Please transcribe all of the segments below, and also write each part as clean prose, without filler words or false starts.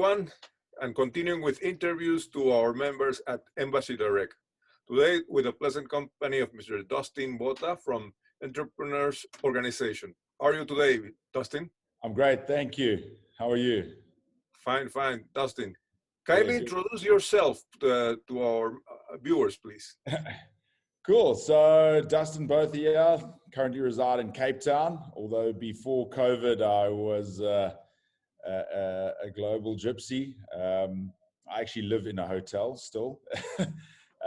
everyone, and continuing with interviews to our members at Embassy Direct. Today, with the pleasant company of Mr. Dustin Bota from Entrepreneurs Organization. How are you today, Dustin? I'm great, thank you. How are you? Fine, fine. Dustin, kindly introduce yourself to our viewers, please. Cool. So, Dustin Bota here, currently reside in Cape Town, although before COVID, I was a global gypsy. I actually live in a hotel still.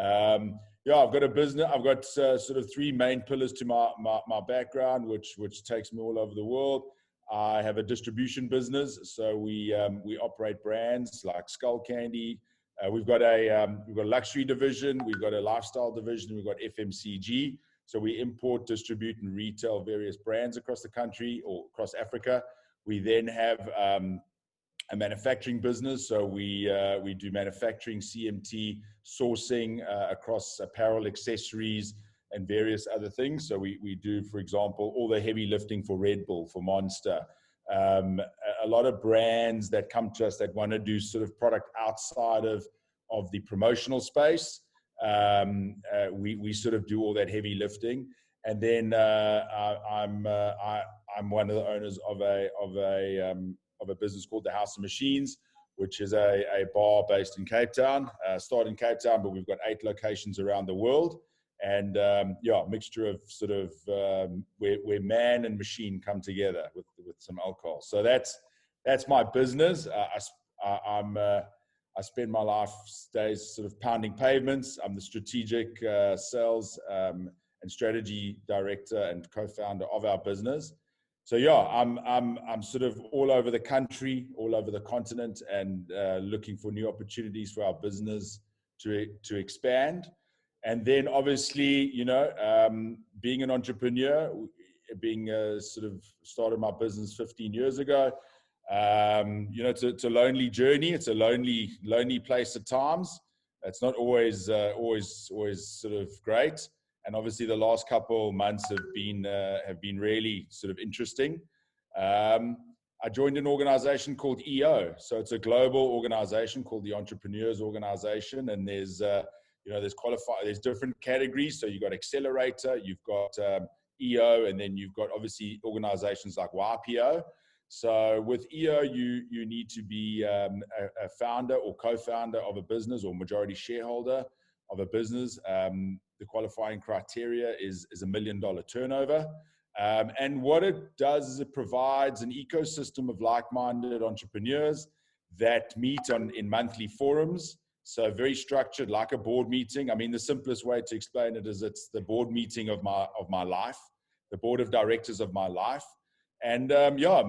I've got a business. I've got sort of three main pillars to my background, which takes me all over the world. I have a distribution business, so we operate brands like Skull Candy. We've got a luxury division, we've got a lifestyle division, we've got FMCG. So we import, distribute, and retail various brands across the country or across Africa. We then have a manufacturing business, so we do manufacturing, CMT, sourcing across apparel, accessories, and various other things. So we do, for example, all the heavy lifting for Red Bull, for Monster. A lot of brands that come to us that want to do sort of product outside of the promotional space. We sort of do all that heavy lifting. And then I'm one of the owners of a business called the House of Machines, which is a bar based in Cape Town. Started in Cape Town, but we've got 8 locations around the world. And a mixture of sort of where man and machine come together with some alcohol. So that's my business. I spend my life days sort of pounding pavements. I'm the strategic sales and strategy director and co-founder of our business. So I'm sort of all over the country, all over the continent, and looking for new opportunities for our business to expand. And then obviously, being an entrepreneur, being sort of started my business 15 years ago, it's a lonely journey. It's a lonely place at times. It's not always sort of great. And obviously the last couple months have been really sort of interesting. I joined an organization called EO. So it's a global organization called the Entrepreneurs Organization. And there's different categories. So you've got Accelerator, you've got EO, and then you've got obviously organizations like YPO. So with EO, you need to be a founder or co-founder of a business or majority shareholder of a business. The qualifying criteria is $1 million turnover. And what it does is it provides an ecosystem of like-minded entrepreneurs that meet in monthly forums. So very structured, like a board meeting. I mean, the simplest way to explain it is it's the board meeting of my life, the board of directors of my life. And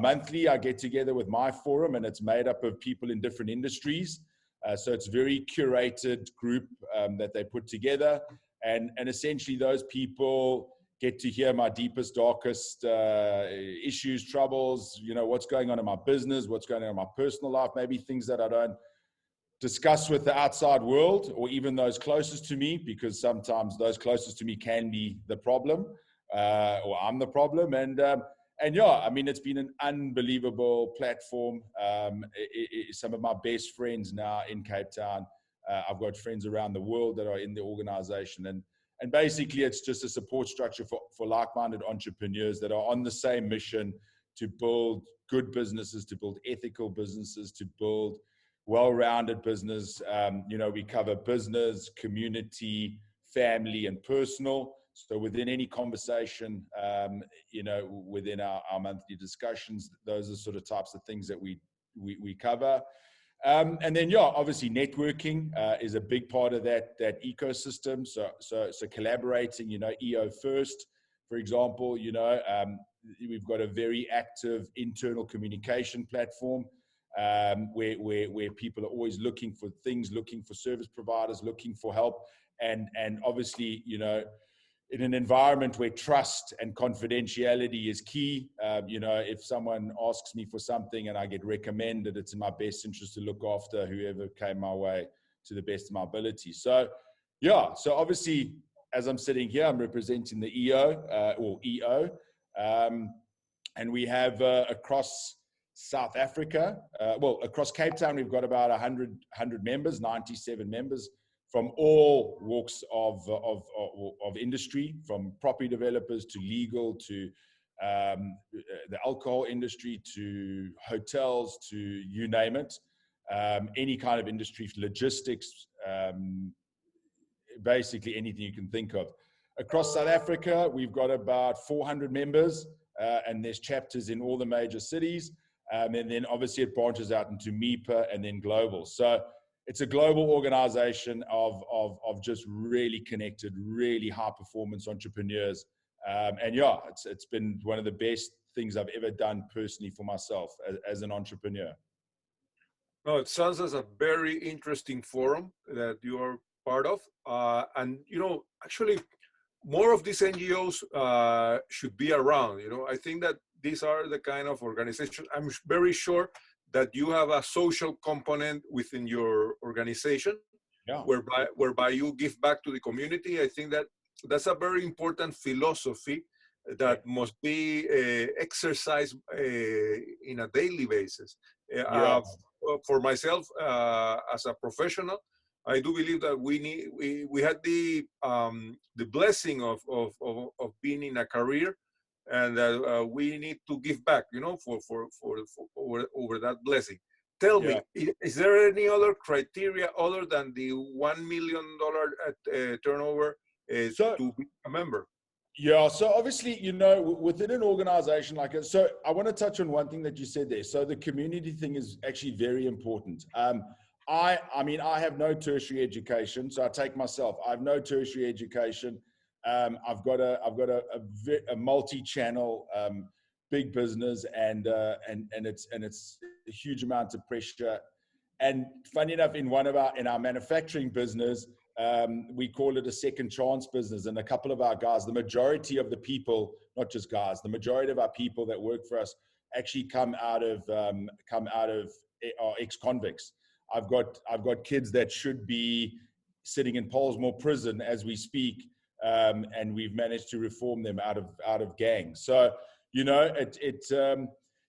monthly I get together with my forum, and it's made up of people in different industries. So it's a very curated group that they put together. And essentially those people get to hear my deepest, darkest issues, troubles, what's going on in my business, what's going on in my personal life, maybe things that I don't discuss with the outside world or even those closest to me, because sometimes those closest to me can be the problem or I'm the problem. And it's been an unbelievable platform. Some of my best friends now in Cape Town. I've got friends around the world that are in the organization. And basically it's just a support structure for like-minded entrepreneurs that are on the same mission to build good businesses, to build ethical businesses, to build well-rounded business. We cover business, community, family, and personal. So within any conversation, within our monthly discussions, those are sort of types of things that we cover. And then, obviously networking is a big part of that ecosystem. So collaborating, EO first, for example, we've got a very active internal communication platform. Where people are always looking for things, looking for service providers, looking for help. And obviously, in an environment where trust and confidentiality is key, if someone asks me for something and I get recommended, it's in my best interest to look after whoever came my way to the best of my ability. So obviously, as I'm sitting here, I'm representing the EO. And we have across South Africa, well, across Cape Town, we've got about 100 members, 97 members from all walks of industry, from property developers to legal to the alcohol industry to hotels to you name it, any kind of industry, logistics, basically anything you can think of. Across South Africa, we've got about 400 members, and there's chapters in all the major cities. And then obviously it branches out into MIPA and then global. So it's a global organization of just really connected, really high performance entrepreneurs. And yeah, it's been one of the best things I've ever done personally for myself as an entrepreneur. No, it sounds as a very interesting forum that you are part of. And, you know, actually, more of these NGOs should be around. You know, I think that these are the kind of organizations. I'm very sure that you have a social component within your organization, yeah, whereby you give back to the community. I think that that's a very important philosophy that must be exercised in a daily basis. yeah. For myself, as a professional, I do believe that we had the blessing of being in a career, and that we need to give back, you know, for over that blessing. Tell me, is there any other criteria other than the $1 million turnover to be a member? Yeah, so obviously, you know, within an organization like it, so I want to touch on one thing that you said there. So the community thing is actually very important. I mean, I have no tertiary education, so I take myself. I have no tertiary education. I've got a multi-channel big business, and it's a huge amount of pressure. And funny enough, in our manufacturing business, we call it a second chance business. And a couple of our guys, the majority of the people, not just guys, the majority of our people that work for us actually come out of ex-convicts. I've got kids that should be sitting in Pollsmoor prison as we speak, and we've managed to reform them out of gangs. So, you know,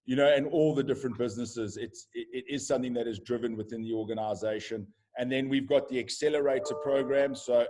you know, and all the different businesses, it is something that is driven within the organization. And then we've got the accelerator program. So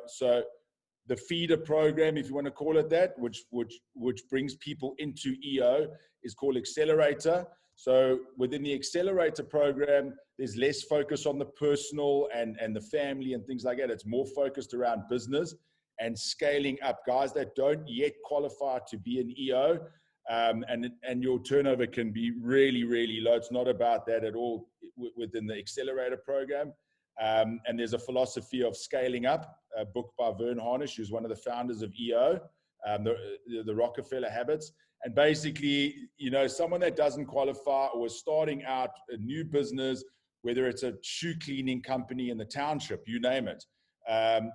the feeder program, if you want to call it that, which brings people into EO, is called accelerator. So within the accelerator program, there's less focus on the personal and the family and things like that. It's more focused around business and scaling up guys that don't yet qualify to be an EO. And your turnover can be really, really low. It's not about that at all within the accelerator program. And there's a philosophy of scaling up, a book by Vern Harnish, who's one of the founders of EO, the Rockefeller Habits. And basically, you know, someone that doesn't qualify or is starting out a new business, whether it's a shoe cleaning company in the township, you name it,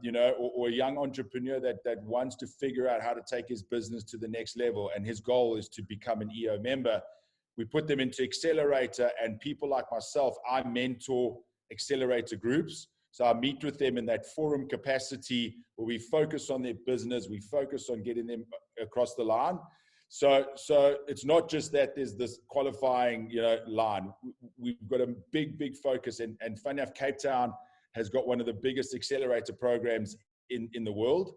you know, or a young entrepreneur that wants to figure out how to take his business to the next level, and his goal is to become an EO member. We put them into accelerator, and people like myself, I mentor accelerator groups. So I meet with them in that forum capacity where we focus on their business, we focus on getting them across the line. So it's not just that there's this qualifying, you know, line. We've got a big focus, and funny enough, Cape Town has got one of the biggest accelerator programs in the world.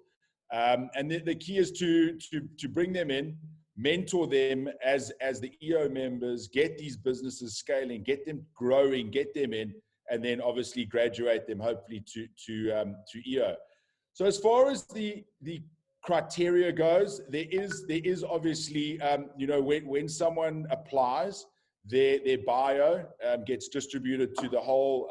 And the key is to bring them in, mentor them as the EO members, get these businesses scaling, get them growing, get them in, and then obviously graduate them hopefully to EO. So as far as the criteria goes, there is obviously, you know, when someone applies, their bio gets distributed to the whole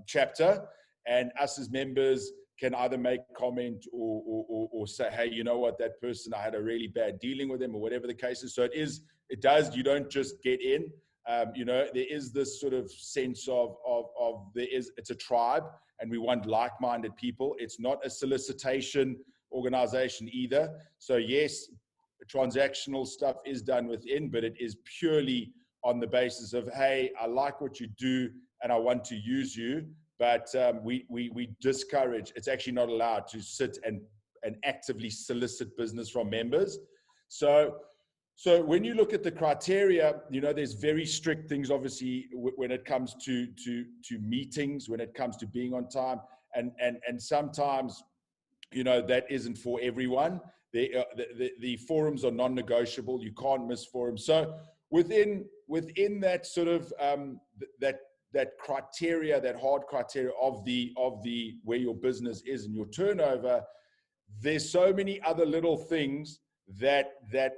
chapter, and us as members can either make comment or say, hey, you know what, that person, I had a really bad dealing with them, or whatever the case is. So you don't just get in. You know, there is this sort of sense of it's a tribe, and we want like-minded people. It's not a solicitation organization either. So yes, transactional stuff is done within, but it is purely on the basis of, hey, I like what you do and I want to use you. But we discourage, it's actually not allowed to sit and actively solicit business from members. So So when you look at the criteria, you know, there's very strict things, obviously, when it comes to meetings, when it comes to being on time, and sometimes, you know, that isn't for everyone. The forums are non-negotiable. You can't miss forums. So within that sort of that criteria, that hard criteria of the where your business is and your turnover, there's so many other little things that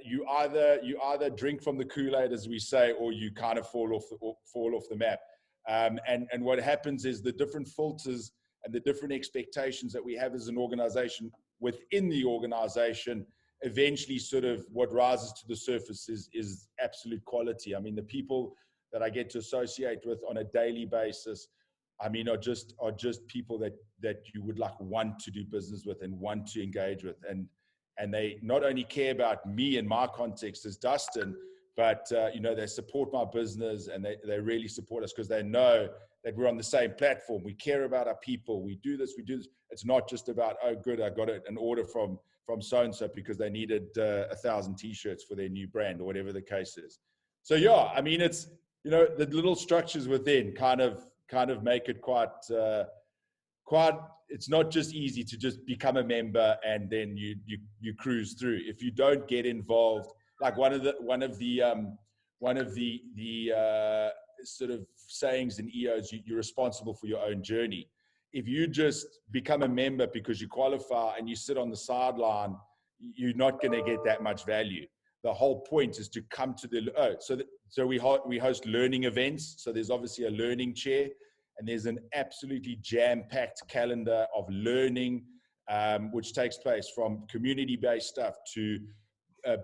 you either drink from the Kool-Aid, as we say, or you kind of fall off the map. And what happens is the different filters and the different expectations that we have as an organization within the organization, eventually sort of what rises to the surface is absolute quality. I mean, the people that I get to associate with on a daily basis, I mean, are just people that you would like want to do business with and want to engage with. And they not only care about me and my context as Dustin, but you know, they support my business, and they really support us because they know that we're on the same platform. We care about our people. We do this. It's not just about, oh, good, I got an order from so-and-so because they needed 1,000 t-shirts for their new brand or whatever the case is. So yeah, I mean, it's, you know, the little structures within kind of make it quite, it's not just easy to just become a member and then you cruise through. If you don't get involved, like one of the sort of sayings in EOs, you're responsible for your own journey. If you just become a member because you qualify and you sit on the sideline, you're not going to get that much value. The whole point is to come to the, so we host learning events. So there's obviously a learning chair, and there's an absolutely jam-packed calendar of learning, which takes place from community-based stuff to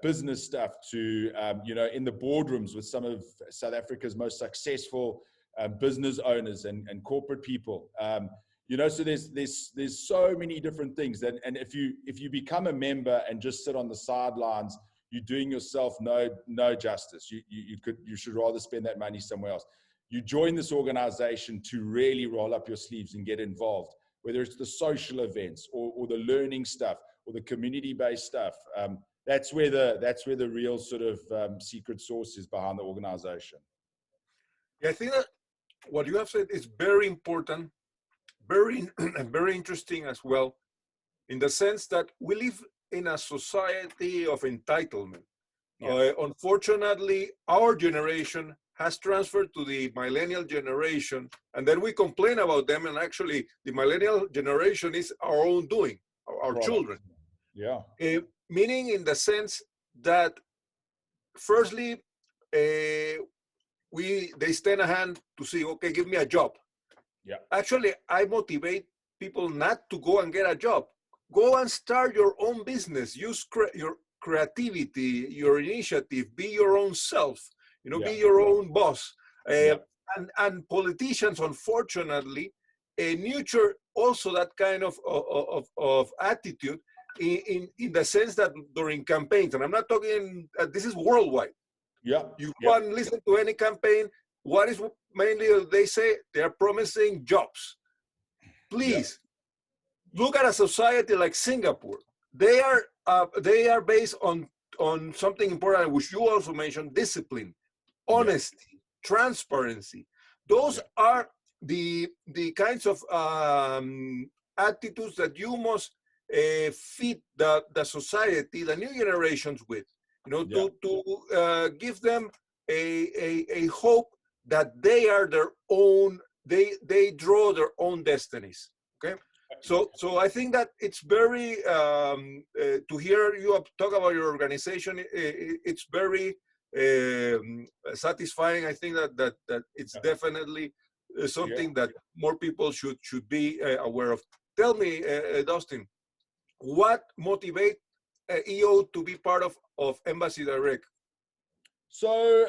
business stuff to, you know, in the boardrooms with some of South Africa's most successful business owners and corporate people. You know, so there's so many different things and if you become a member and just sit on the sidelines, you're doing yourself no justice. You should rather spend that money somewhere else. You join this organization to really roll up your sleeves and get involved, whether it's the social events or the learning stuff or the community-based stuff. That's where the real sort of secret sauce is behind the organization. Yeah, I think that what you have said is very important, very and very interesting as well, in the sense that we live in a society of entitlement. Yeah. Unfortunately, our generation has transferred to the millennial generation, and then we complain about them, and actually the millennial generation is our own doing, our children. Yeah. Meaning in the sense that, firstly, they extend a hand to say, okay, give me a job. Yeah. Actually, I motivate people not to go and get a job. Go and start your own business. Use your creativity, your initiative. Be your own self. You know, be your own boss. And politicians, unfortunately, nurture also that kind of attitude in the sense that during campaigns, and I'm not talking, this is worldwide. Yeah. You go and listen to any campaign. What is mainly they say? They are promising jobs. Please look at a society like Singapore. They are based on something important, which you also mentioned: discipline, honesty, transparency. Those are the kinds of attitudes that you must feed the society, the new generations with. You know, to give them a hope that they are their own. They draw their own destinies. Okay. So I think that it's very to hear you talk about your organization. It's very satisfying. I think that it's definitely something that more people should be aware of. Tell me, Dustin, what motivates EO to be part of Embassy Direct? So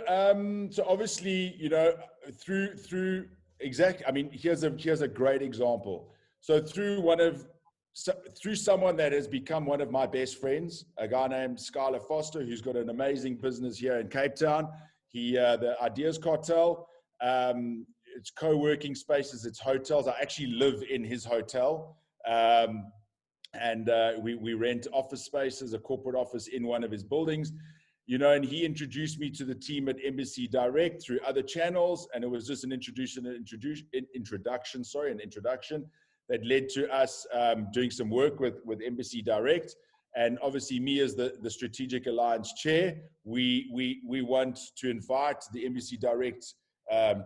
obviously, you know, through exactly. I mean, here's a great example. So through someone that has become one of my best friends, a guy named Skylar Foster, who's got an amazing business here in Cape Town. The Ideas Cartel, it's co-working spaces, it's hotels. I actually live in his hotel. And we rent office spaces, a corporate office in one of his buildings. and he introduced me to the team at Embassy Direct through other channels. And it was just an introduction that led to us doing some work with Embassy Direct. And obviously me as the Strategic Alliance Chair, we want to invite the Embassy Direct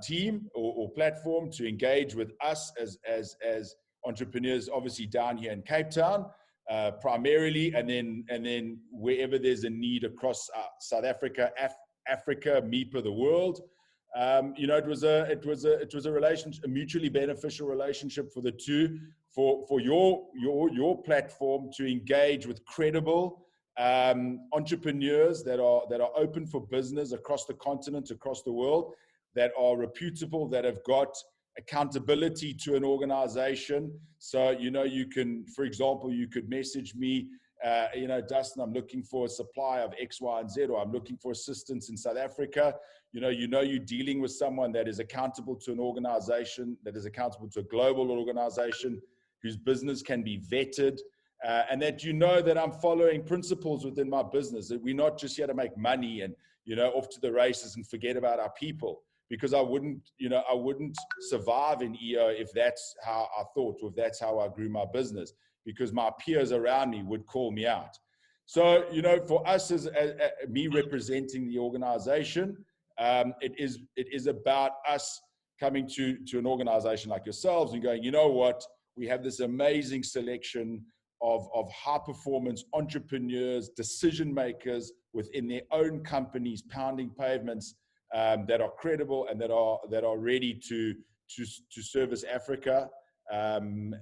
team or platform to engage with us as entrepreneurs, obviously down here in Cape Town, primarily, and then wherever there's a need across South Africa, Africa, MIPA, the world. It was a relationship, a mutually beneficial relationship for the two, for your platform to engage with credible entrepreneurs that are open for business across the continent, across the world, that are reputable, that have got accountability to an organization. So, you can, for example, you could message me, Dustin, I'm looking for a supply of X, Y, and Z, or I'm looking for assistance in South Africa. You're dealing with someone that is accountable to an organization, that is accountable to a global organization, whose business can be vetted, and that that I'm following principles within my business, that we're not just here to make money and, off to the races and forget about our people. Because I wouldn't survive in EO if that's how I thought, or if that's how I grew my business, because my peers around me would call me out. So, for us, as me representing the organization, it is about us coming to an organization like yourselves and going, what, we have this amazing selection of high performance entrepreneurs, decision makers within their own companies, pounding pavements, that are credible and that are ready to service Africa and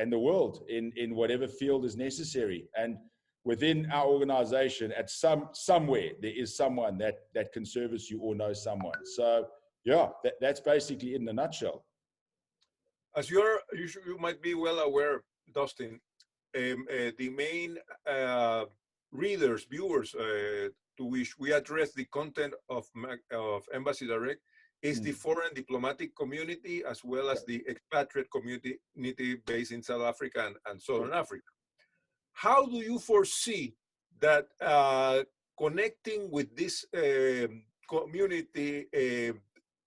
the world in whatever field is necessary. And within our organization, at somewhere there is someone that can service you or know someone. So yeah, that's basically it in a nutshell. As you might be well aware, Dustin, the main readers, viewers, to which we address the content of Embassy Direct is the foreign diplomatic community, as well as the expatriate community based in South Africa and Southern Africa. How do you foresee that connecting with this community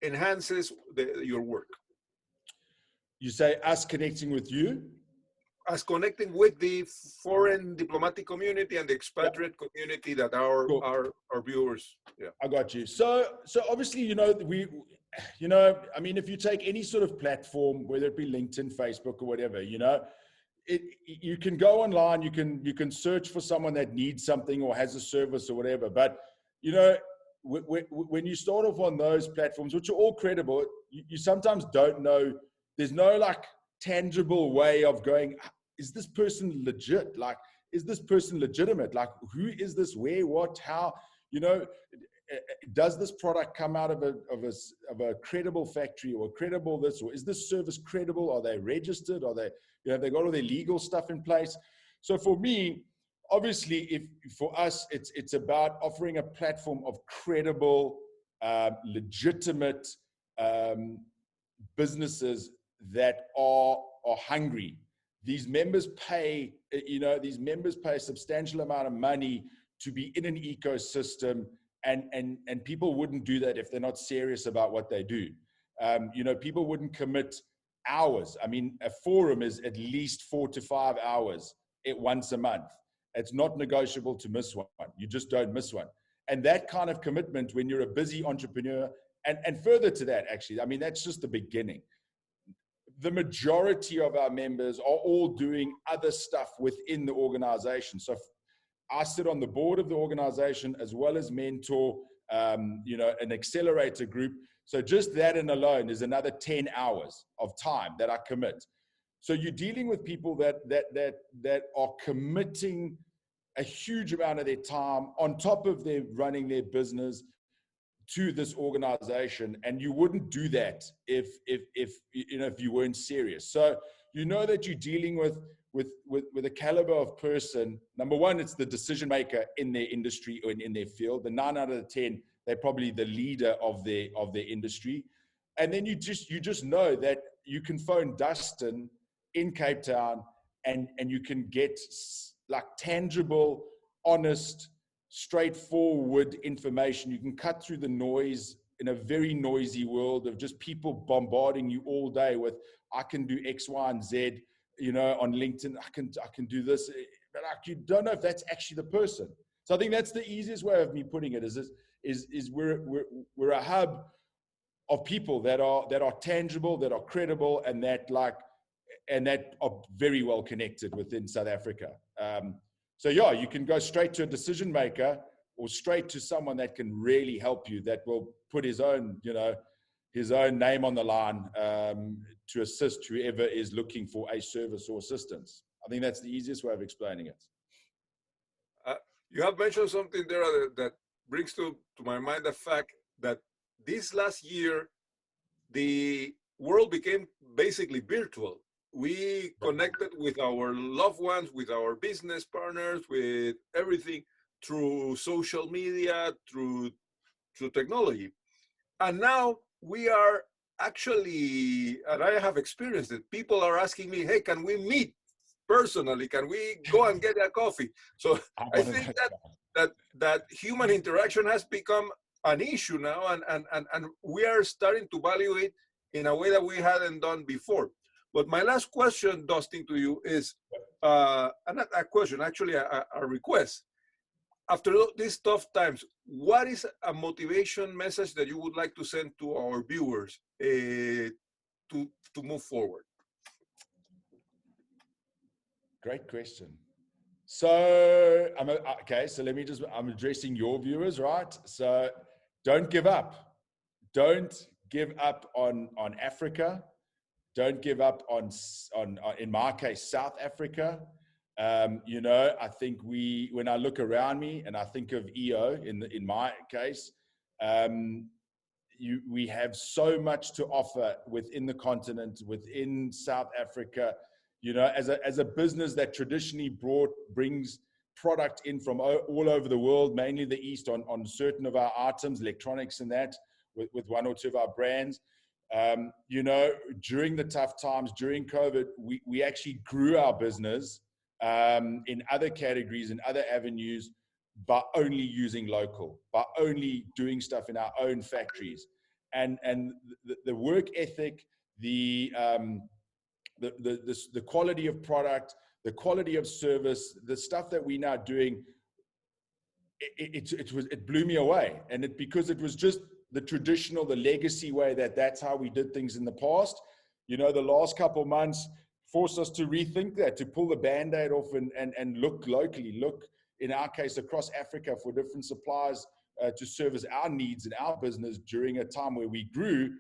enhances your work? You say us connecting with you? As connecting with the foreign diplomatic community and the expatriate community that our viewers. Yeah, I got you. So obviously, I mean, if you take any sort of platform, whether it be LinkedIn, Facebook, or whatever, you can go online, you can search for someone that needs something or has a service or whatever. But when you start off on those platforms, which are all credible, you sometimes don't know. There's no tangible way of going, is this person legit? Like, is this person legitimate? Like, who is this? Where? What? How? Does this product come out of a credible factory or credible this? Or is this service credible? Are they registered? Are they, have they got all their legal stuff in place? So for me, obviously, for us, it's about offering a platform of credible, legitimate businesses that are hungry. These members pay a substantial amount of money to be in an ecosystem, and people wouldn't do that if they're not serious about what they do. People wouldn't commit hours. I mean, a forum is at least 4 to 5 hours once a month. It's not negotiable to miss one. You just don't miss one. And that kind of commitment, when you're a busy entrepreneur, and further to that, actually, I mean, that's just the beginning. The majority of our members are all doing other stuff within the organization. So I sit on the board of the organization as well as mentor, an accelerator group. So just that and alone is another 10 hours of time that I commit. So you're dealing with people that are committing a huge amount of their time on top of their running their business to this organization, and you wouldn't do that if you weren't serious. So that you're dealing with a caliber of person. Number one, it's the decision maker in their industry or in their field. The 9 out of the 10, they're probably the leader of their industry. And then you just know that you can phone Dustin in Cape Town and you can get like tangible, honest straightforward information. You can cut through the noise in a very noisy world of just people bombarding you all day with, I can do X, Y, and Z, on LinkedIn, I can do this, but you don't know if that's actually the person. So I think that's the easiest way of me putting it is we're a hub of people that are tangible, that are credible, and that are very well connected within South Africa. So yeah, you can go straight to a decision maker or straight to someone that can really help you, that will put his own name on the line to assist whoever is looking for a service or assistance. I think that's the easiest way of explaining it. You have mentioned something there that brings to my mind the fact that this last year, the world became basically virtual. We connected with our loved ones, with our business partners, with everything through social media, through technology. And now we are actually, and I have experienced it, people are asking me, hey, can we meet personally? Can we go and get a coffee? So I think that human interaction has become an issue now, and we are starting to value it in a way that we hadn't done before. But my last question, Dustin, to you is not a question, actually a request. After these tough times, what is a motivation message that you would like to send to our viewers to move forward? Great question. So I'm addressing your viewers, right? So don't give up. Don't give up on Africa. Don't give up on in my case, South Africa. I think when I look around me and I think of EO in my case, we have so much to offer within the continent, within South Africa. As a business that traditionally brings product in from all over the world, mainly the East, on certain of our items, electronics and that, with one or two of our brands. During the tough times, during COVID, we actually grew our business in other categories and other avenues by only using local, by only doing stuff in our own factories. And the work ethic, the quality of product, the quality of service, the stuff that we're now doing, it blew me away. And because it was just the traditional, the legacy way that's how we did things in the past. The last couple of months forced us to rethink that, to pull the Band-Aid off and look locally, look, in our case, across Africa for different suppliers to service our needs and our business during a time where we grew.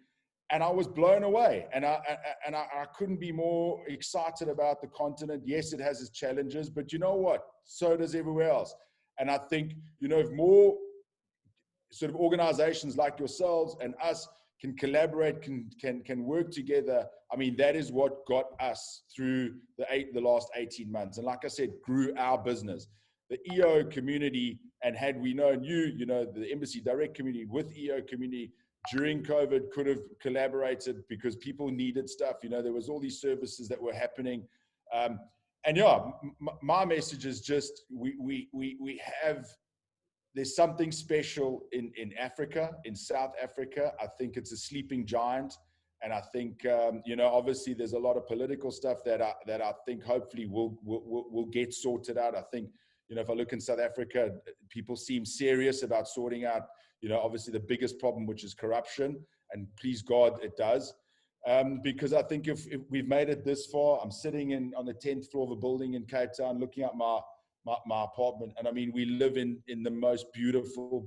And I was blown away. And I couldn't be more excited about the continent. Yes, it has its challenges, but you know what? So does everywhere else. And I think, if more sort of organizations like yourselves and us can collaborate, can work together. I mean, that is what got us through the last 18 months. And like I said, grew our business. The EO community, and had we known the Embassy Direct community with EO community during COVID could have collaborated because people needed stuff. There was all these services that were happening. My message is just, we have, there's something special in Africa, in South Africa. I think it's a sleeping giant. And I think, obviously there's a lot of political stuff that I think hopefully will get sorted out. I think, if I look in South Africa, people seem serious about sorting out, obviously the biggest problem, which is corruption. And please God, it does. Because I think if we've made it this far, I'm sitting on the 10th floor of a building in Cape Town, looking at my apartment. And I mean, we live in the most beautiful,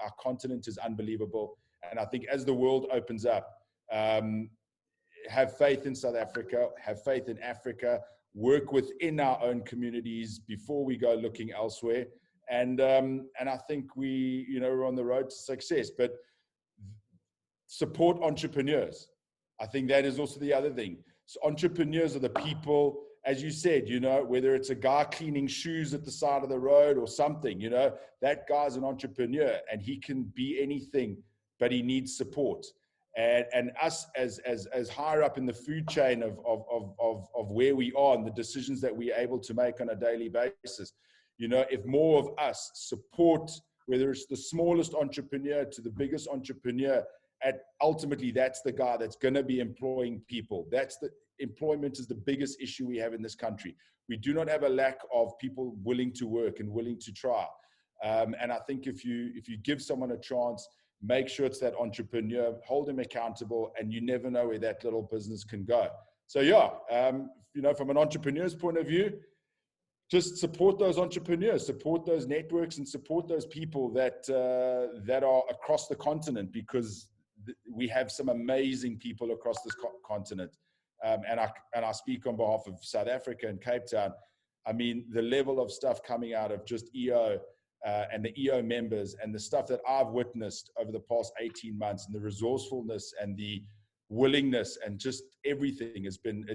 our continent is unbelievable. And I think as the world opens up, have faith in South Africa, have faith in Africa, work within our own communities before we go looking elsewhere. And I think we're on the road to success, but support entrepreneurs. I think that is also the other thing. So entrepreneurs are the people, as you said, whether it's a guy cleaning shoes at the side of the road or something, that guy's an entrepreneur and he can be anything, but he needs support. And us as higher up in the food chain of where we are and the decisions that we're able to make on a daily basis, You know, if more of us support, whether it's the smallest entrepreneur to the biggest entrepreneur, ultimately that's the guy that's going to be employing people. Employment is the biggest issue we have in this country. We do not have a lack of people willing to work and willing to try. And I think if you give someone a chance, make sure it's that entrepreneur, hold them accountable, and you never know where that little business can go. So yeah, you know, from an entrepreneur's point of view, just support those entrepreneurs, support those networks, and support those people that are across the continent, because we have some amazing people across this continent. And I speak on behalf of South Africa and Cape Town. I mean, the level of stuff coming out of just EO and the EO members, and the stuff that I've witnessed over the past 18 months, and the resourcefulness and the willingness and just everything has been,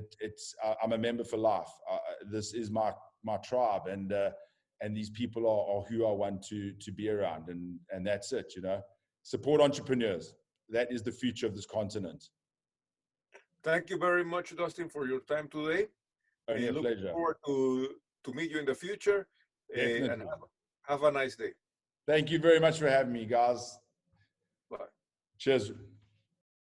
I'm a member for life. This is my tribe, and these people are who I want to be around, and that's it. You know, support entrepreneurs. That is the future of this continent. Thank you very much, Dustin, for your time today. Only a pleasure. Looking forward to meet you in the future. And have a nice day. Thank you very much for having me, guys. Bye. Cheers.